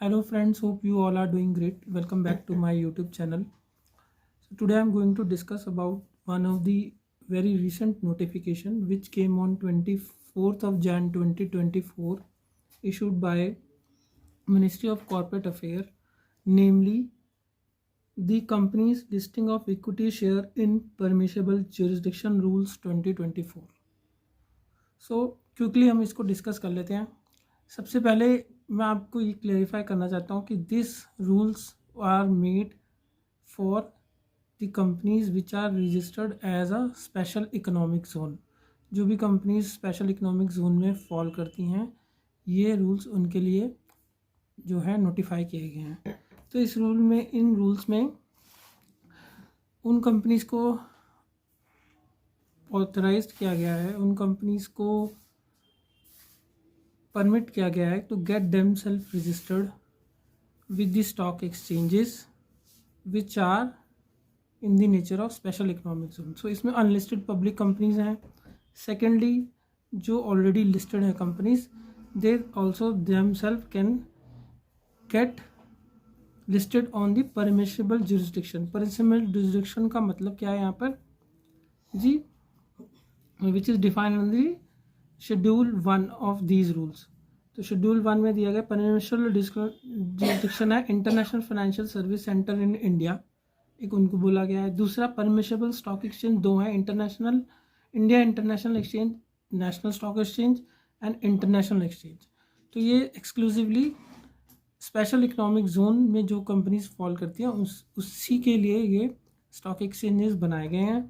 Hello friends, hope you all are doing great. Welcome back to my YouTube channel. So today I'm going to discuss about one of the very recent notification which came on 24th of Jan 2024 issued by Ministry of Corporate Affairs, namely the company's listing of equity share in permissible jurisdiction rules 2024. So quickly हम इसको discuss कर लेते हैं। सबसे पहले मैं आपको ये क्लेरिफाई करना चाहता हूँ कि this rules are made for the companies which are registered as a special economic zone. जो भी कंपनीज स्पेशल इकोनॉमिक जोन में फॉल करती हैं, ये रूल्स उनके लिए जो है नोटिफाई किए गए हैं। तो इन रूल्स में उन कंपनीज को ऑथराइज्ड किया गया है, उन कंपनीज को परमिट किया गया है to get them self registered with the stock exchanges which are in the nature of special economic zone. So इसमें अनलिस्टेड पब्लिक कंपनीज हैं। सेकेंडली, जो ऑलरेडी लिस्टेड है companies, they also them self can get listed on the permissible jurisdiction. Permissible jurisdiction का मतलब क्या है यहाँ पर जी, which is defined in the schedule 1 of these rules. तो शेड्यूल 1 में दिया गया परमिशिबल जुरिस्डिक्शन है international financial service centre in India, एक उनको बोला गया है। दूसरा परमिशिबल स्टॉक एक्सचेंज दो है, international India international exchange, national stock exchange and international exchange. तो ये एक्सक्लूसिवली स्पेशल इकोनॉमिक जोन में जो कंपनीज फॉल करती हैं उसी के लिए ये स्टॉक एक्सचेंजेस बनाए गए हैं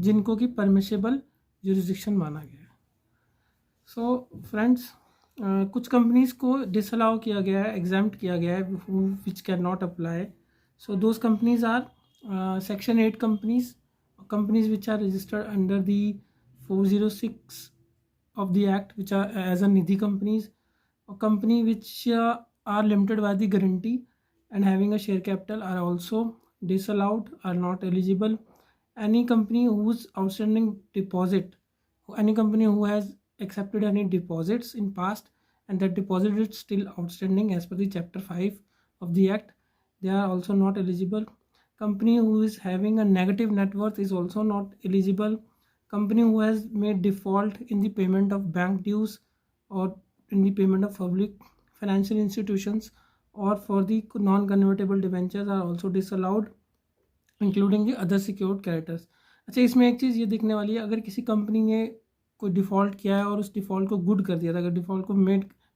जिनको कि परमिशिबल जुरिस्डिक्शन माना गया है। सो फ्रेंड्स, कुछ कंपनीज को डिसअलाउ किया गया है, एग्जाम्प्ट किया गया है, which can not apply. So those companies are section 8 companies which are registered under the 406 of the act, which are as a nidhi companies, a company which are limited by the guarantee and having a share capital are also disallowed, are not eligible. Any company whose outstanding deposit, any company who has accepted any deposits in past and that deposit is still outstanding as per the chapter 5 of the act, they are also not eligible. Company who is having a negative net worth is also not eligible. Company who has made default in the payment of bank dues or in the payment of public financial institutions or for the non-convertible debentures are also disallowed, including the other secured creditors. अच्छा, इसमें एक चीज़ ये देखने वाली है, अगर किसी company ने कोई डिफ़ॉल्ट किया है और उस डिफ़ॉल्ट को गुड कर दिया था, अगर डिफ़ॉल्ट को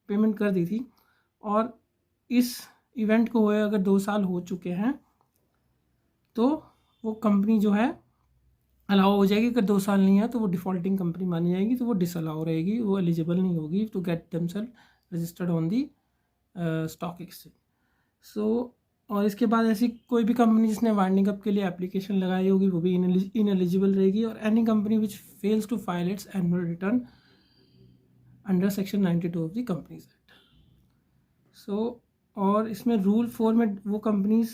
पेमेंट कर दी थी और इस इवेंट को हुए अगर 2 साल हो चुके हैं, तो वो कंपनी जो है अलाउ हो जाएगी। अगर 2 साल नहीं है तो वो डिफ़ॉल्टिंग कंपनी मानी जाएगी, तो वो डिसअलाउ रहेगी, वो एलिजिबल नहीं होगी to get themselves registered on the stock exchange. So और इसके बाद ऐसी कोई भी कंपनी जिसने वाइंडिंग अप के लिए एप्लीकेशन लगाई होगी वो भी इनएलिजिबल रहेगी। और any company which fails to file its annual return under section 92 of the companies act. So और इसमें रूल 4 में वो कंपनीज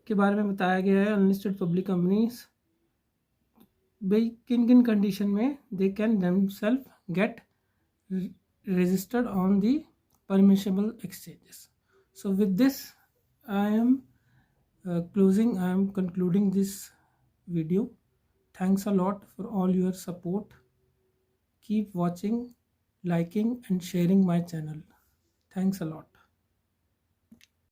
के बारे में बताया गया है, अनलिस्टेड पब्लिक कंपनीज, भाई किन किन कंडीशन में they can themselves get registered on the permissible exchanges. So with this I am concluding this video. Thanks a lot for all your support. Keep watching, liking and sharing my channel. Thanks a lot.